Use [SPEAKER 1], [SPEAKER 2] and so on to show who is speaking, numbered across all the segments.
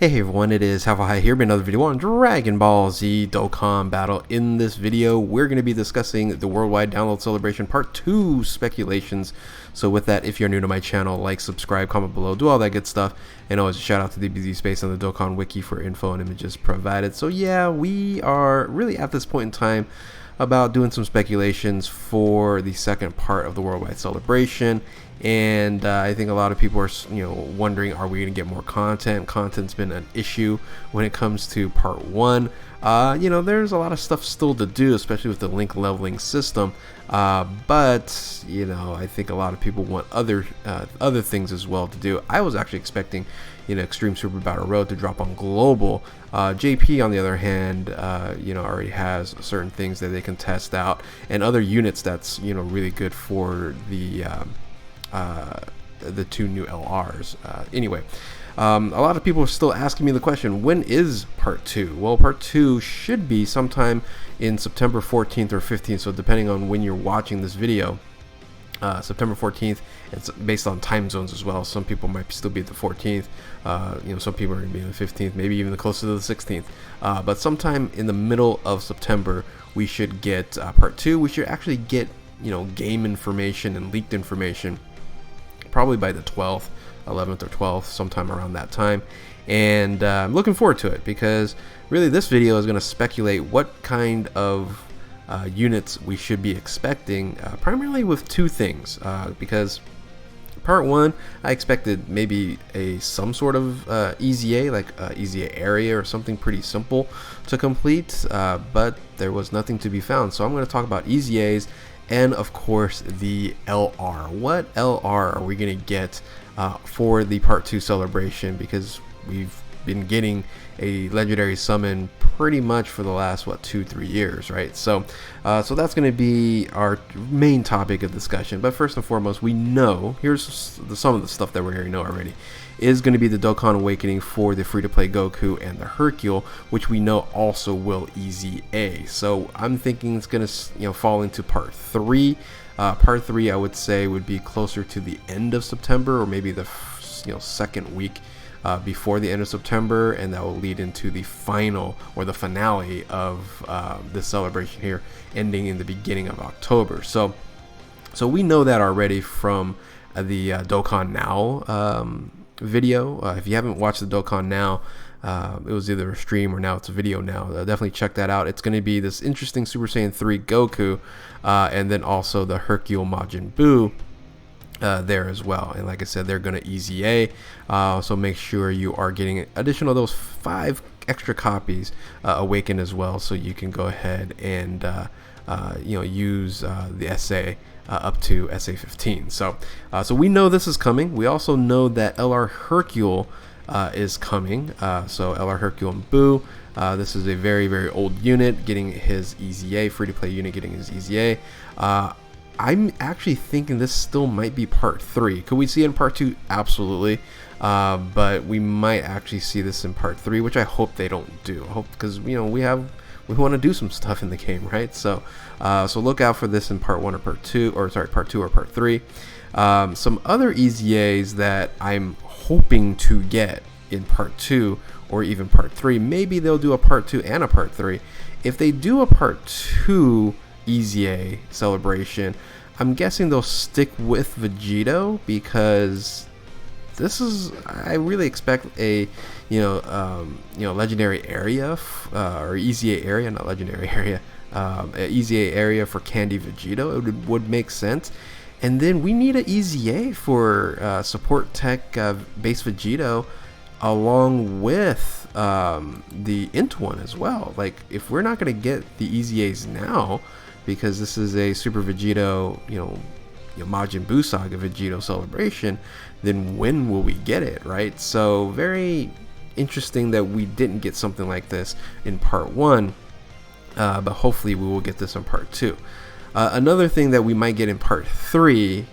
[SPEAKER 1] Hey everyone, it is High here with another video on Dragon Ball Z Dokkan Battle. In this video, we're going to be discussing the Worldwide Download Celebration Part 2 speculations. So with that, if you're new to my channel, like, subscribe, comment below, do all that good stuff. And always a shout out to DBZ Space on the Dokkan Wiki for info and images provided. So yeah, we are really at this point in time about doing some speculations for the second part of the Worldwide Celebration. And I think a lot of people are, wondering, are we going to get more content? Content's been an issue when it comes to part one. There's a lot of stuff still to do, especially with the link leveling system. But I think a lot of people want other things as well to do. I was actually expecting, Extreme Super Battle Road to drop on global. JP, on the other hand, already has certain things that they can test out, and other units that's really good for the two new LRs. Anyway, a lot of people are still asking me the question, when is part 2? Well, part 2 should be sometime in September 14th or 15th, so depending on when you're watching this video. September 14th. It's based on time zones as well. Some people might still be at the 14th. Some people are going to be on the 15th, maybe even closer to the 16th. But sometime in the middle of September, we should get part 2. We should actually get game information and leaked information probably by the 12th, 11th or 12th, sometime around that time. And I'm looking forward to it, because really this video is going to speculate what kind of units we should be expecting, primarily with two things, because part 1 I expected maybe some sort of EZA, like EZA area or something pretty simple to complete, but there was nothing to be found. So I'm going to talk about EZAs and of course the LR. What LR are we going to get for the part 2 celebration, because we've been getting a legendary summon pretty much for the last 2-3 years, right? So that's going to be our main topic of discussion. But first and foremost, we know, here's some of the stuff that we already know already, is going to be the Dokkan Awakening for the free-to-play Goku and the Hercule, which we know also will EZA. So I'm thinking it's going to fall into part 3. Part 3, I would say, would be closer to the end of September, or maybe the second week before the end of September, and that will lead into the final or the finale of this celebration here, ending in the beginning of October. So we know that already from the Dokkan Now video. If you haven't watched the Dokkan Now, it was either a stream or now it's a video now. Definitely check that out. It's going to be this interesting Super Saiyan 3 Goku, and then also the Hercule Majin Buu there as well. And like I said, they're going to EZA, so make sure you are getting additional of those 5 extra copies awakened as well, so you can go ahead and use the SA up to SA 15. So we know this is coming. We also know that LR Hercule is coming. So LR Hercule and Buu, this is a very, very old unit getting his EZA, free-to-play unit getting his EZA. I'm actually thinking this still might be part 3. Could we see it in part 2? Absolutely. But we might actually see this in part 3, which I hope they don't do. I hope, because we want to do some stuff in the game, right? So look out for this in part 1 or part 2, or sorry, part 2 or part 3. Some other EZAs that I'm hoping to get in part 2 or even part 3. Maybe they'll do a part 2 and a part 3. If they do a part 2 EZA celebration, I'm guessing they'll stick with Vegito, because this is, I really expect a legendary area, or EZA area, not legendary area, EZA area for Candy Vegito. It would make sense. And then we need an EZA for support tech base Vegito, along with the Int one as well. Like, if we're not going to get the EZAs now, because this is a Super Vegito, Majin Buu Saga Vegito celebration, then when will we get it, right? So very interesting that we didn't get something like this in part 1, but hopefully we will get this in part 2. Another thing that we might get in part 3,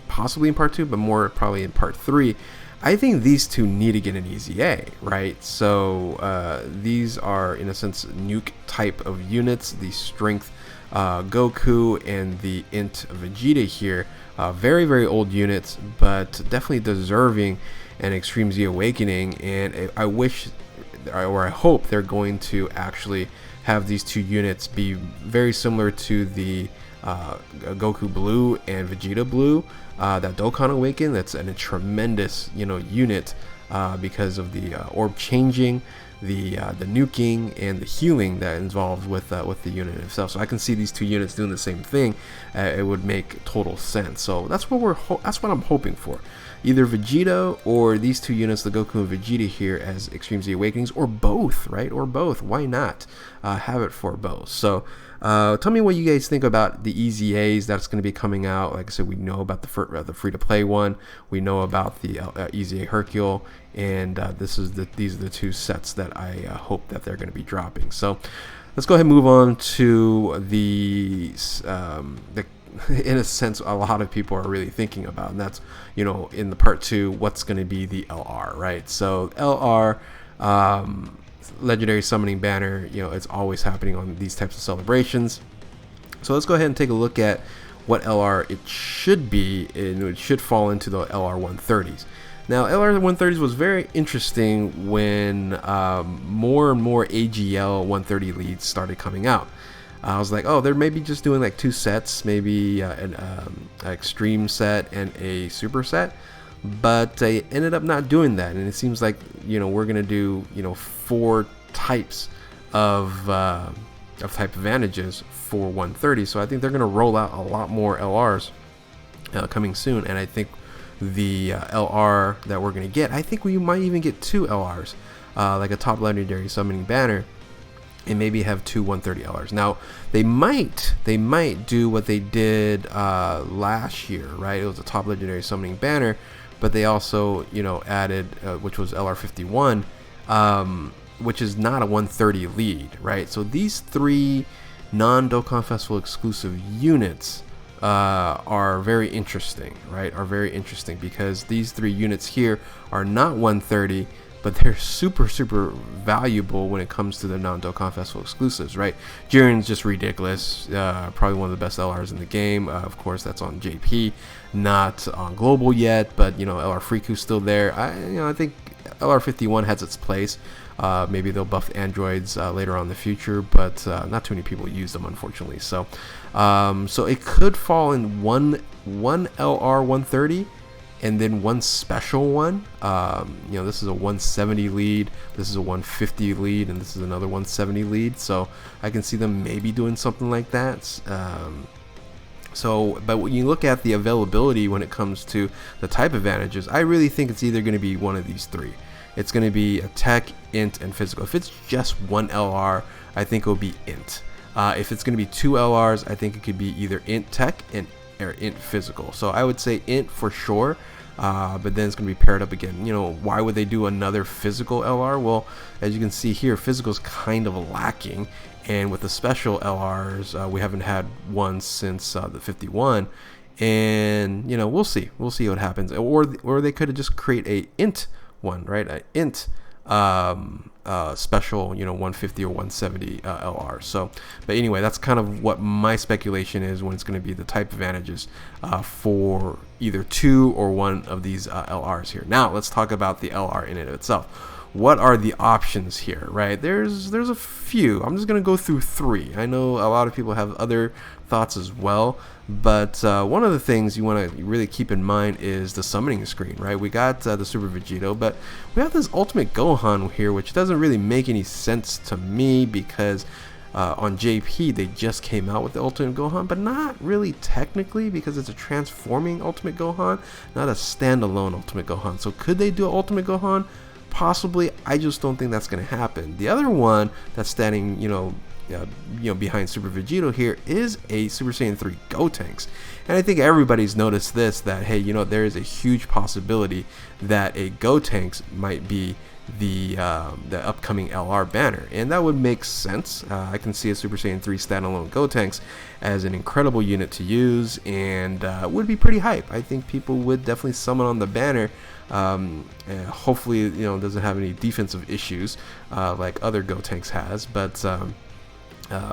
[SPEAKER 1] possibly in part 2, but more probably in part 3, I think these two need to get an EZA, right? So these are, in a sense, nuke type of units. The strength Goku and the Int Vegeta here, very, very old units, but definitely deserving and Extreme Z Awakening, and I wish, or I hope, they're going to actually have these two units be very similar to the Goku Blue and Vegeta Blue, that Dokkan Awaken. That's a tremendous, unit, because of the orb changing, the nuking, and the healing that involved with the unit itself. So I can see these two units doing the same thing. It would make total sense. So that's what that's what I'm hoping for. Either Vegeta or these two units, the Goku and Vegeta here as Extreme Z Awakenings, or both, right? Or both. Why not have it for both? So tell me what you guys think about the EZAs that's going to be coming out. Like I said, we know about the free-to-play one. We know about the EZA Hercule, and these are the two sets that I hope that they're going to be dropping. So let's go ahead and move on to the in a sense a lot of people are really thinking about, and that's, in the part 2, what's going to be the LR, right? So LR, legendary summoning banner, it's always happening on these types of celebrations. So let's go ahead and take a look at what LR it should be, and it should fall into the LR 130s. Now, LR 130s was very interesting when more and more AGL 130 leads started coming out. I was like, oh, they're maybe just doing like 2 sets, maybe an extreme set and a super set, but they ended up not doing that. And it seems like, we're gonna do 4 types of type advantages for 130. So I think they're gonna roll out a lot more LRs coming soon. And I think the LR that we're gonna get, I think we might even get 2 LRs, like a top legendary summoning banner, and maybe have 2 130 LRs. Now they might do what they did last year, right? It was a top legendary summoning banner, but they also added which was LR 51, which is not a 130 lead, right? So these 3 non-Dokkan Festival exclusive units are very interesting, right? Are very interesting because these 3 units here are not 130, but they're super valuable when it comes to the non-Dokkan Festival exclusives, right? Jiren's just ridiculous, probably one of the best LRs in the game. Of course, that's on JP, not on global yet, but LR Freaku's still there. I think LR 51 has its place. Maybe they'll buff androids later on in the future, but not too many people use them, unfortunately. So it could fall in one LR 130 and then 1 special one. This is a 170 lead, this is a 150 lead, and this is another 170 lead. So I can see them maybe doing something like that. But when you look at the availability when it comes to the type advantages, I really think it's either going to be one of these 3. It's going to be a tech, int, and physical. If it's just 1 LR, I think it will be int. If it's going to be 2 LRs, I think it could be either int tech or int physical. So I would say int for sure, but then it's going to be paired up again. Why would they do another physical LR? Well, as you can see here, physical is kind of lacking, and with the special LRs, we haven't had one since the 51, and we'll see what happens. Or they could have just create a int one, right? An int special 150 or 170 LR. So but anyway, that's kind of what my speculation is when it's going to be the type advantages for either 2 or 1 of these LRs here. Now let's talk about the LR in and of itself. What are the options here, right? There's a few. I'm just going to go through 3. I know a lot of people have other thoughts as well, but one of the things you want to really keep in mind is the summoning screen, right? We got the Super Vegito, but we have this Ultimate Gohan here, which doesn't really make any sense to me because on JP they just came out with the Ultimate Gohan, but not really technically because it's a transforming Ultimate Gohan, not a standalone Ultimate Gohan. So could they do an Ultimate Gohan? Possibly. I just don't think that's going to happen. The other one that's standing, behind Super Vegito here is a Super Saiyan 3 Gotenks, and I think everybody's noticed this, that hey, there is a huge possibility that a Gotenks might be the upcoming LR banner, and that would make sense. I can see a Super Saiyan 3 standalone Gotenks as an incredible unit to use, and would be pretty hype. I think people would definitely summon on the banner. Hopefully, it doesn't have any defensive issues like other Gotenks has, but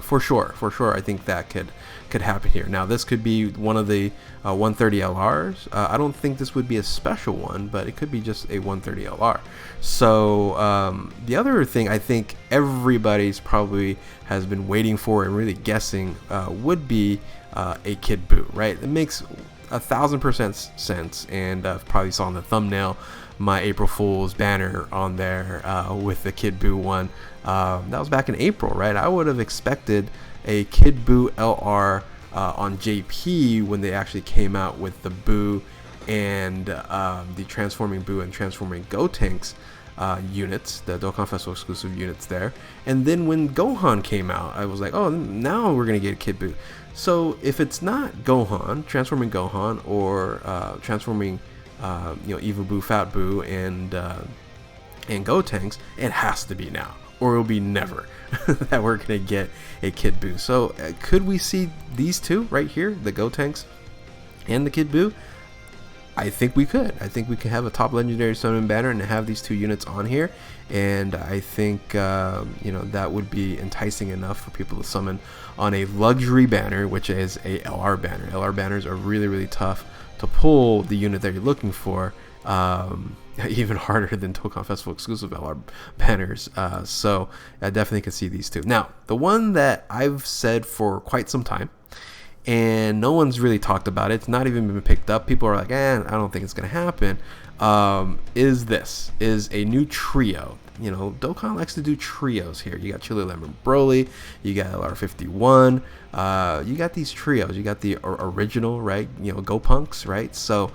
[SPEAKER 1] For sure, I think that could happen here. Now, this could be one of the 130 LRs. I don't think this would be a special one, but it could be just a 130 LR. So the other thing I think everybody's probably has been waiting for and really guessing would be a Kid Buu, right? It makes 1000% sense, and probably saw in the thumbnail my April Fool's banner on there with the Kid Buu one. That was back in April, right? I would have expected a Kid Buu LR on JP when they actually came out with the Buu and the Transforming Buu and Transforming Gotenks units, the Dokkan Festival exclusive units there. And then when Gohan came out, I was like, oh, now we're gonna get a Kid Buu. So if it's not Gohan, Transforming Gohan, or Transforming Evil Buu, Fat Buu, and Gotenks, it has to be now, or it'll be never that we're gonna get a Kid Buu. So could we see these two right here, the Gotenks and the Kid Buu? I think we could. I think we could have a top legendary summon banner and have these two units on here, and I think that would be enticing enough for people to summon on a luxury banner, which is a LR banner. LR banners are really tough to pull the unit that you're looking for, even harder than Dokkan Festival exclusive LR banners. So I definitely could see these two. Now, the one that I've said for quite some time, and no one's really talked about it, it's not even been picked up, people are like, I don't think it's gonna happen, is a new trio. Dokkan likes to do trios here. You got Chili Lemon Broly, you got LR51, you got these trios, you got the original, right, Gopunks, right? So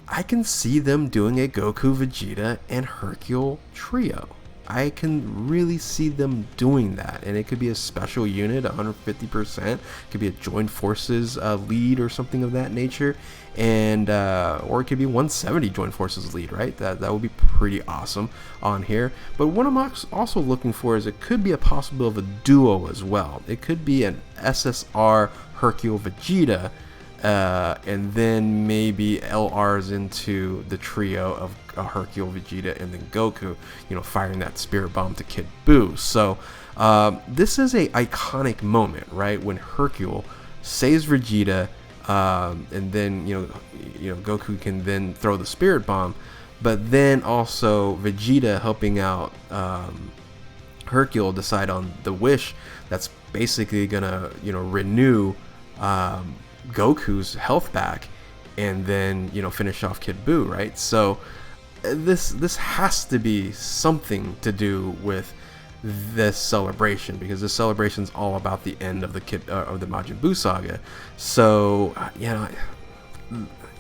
[SPEAKER 1] I can see them doing a Goku, Vegeta, and Hercule trio. I can really see them doing that, and it could be a special unit, 150%. It could be a joint forces lead or something of that nature, and or it could be 170 joint forces lead, right? That would be pretty awesome on here. But what I'm also looking for is it could be a possibility of a duo as well. It could be an SSR Hercule Vegeta, and then maybe LRs into the trio of Hercule, Vegeta, and then Goku, firing that spirit bomb to Kid Buu. So this is a iconic moment, right, when Hercule saves Vegeta, and then Goku can then throw the spirit bomb, but then also Vegeta helping out Hercule decide on the wish that's basically gonna renew Goku's health back, and then finish off Kid Buu, right? So this has to be something to do with this celebration, because this celebration is all about the end of the Majin Buu saga. So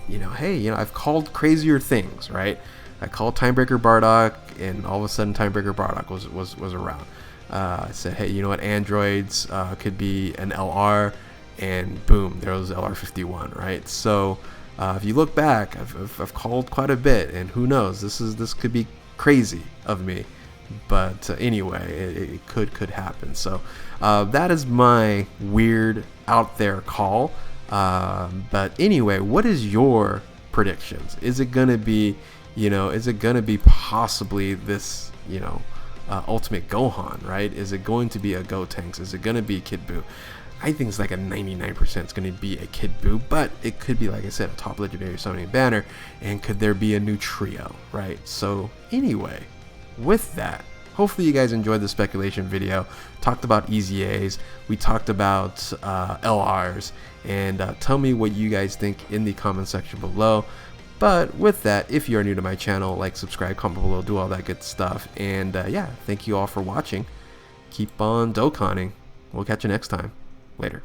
[SPEAKER 1] hey, I've called crazier things, right? I called Timebreaker Bardock, and all of a sudden Timebreaker Bardock was around. I said, hey, you know what, androids could be an LR, and boom, there was LR51, right? So if you look back, I've called quite a bit, and who knows, this could be crazy of me, but anyway, it could happen. So that is my weird out there call. But anyway, what is your predictions? Is it gonna be possibly this Ultimate Gohan, right? Is it going to be a Gotenks? Is it gonna be Kid Buu? I think it's like a 99% it's going to be a Kid Buu, but it could be, like I said, a top legendary summoning banner, and could there be a new trio, right? So anyway, with that, hopefully you guys enjoyed the speculation video. Talked about EZAs, we talked about LRs, and tell me what you guys think in the comment section below. But with that, if you are new to my channel, like, subscribe, comment below, do all that good stuff, and yeah, thank you all for watching. Keep on Dokkaning. We'll catch you next time. Later.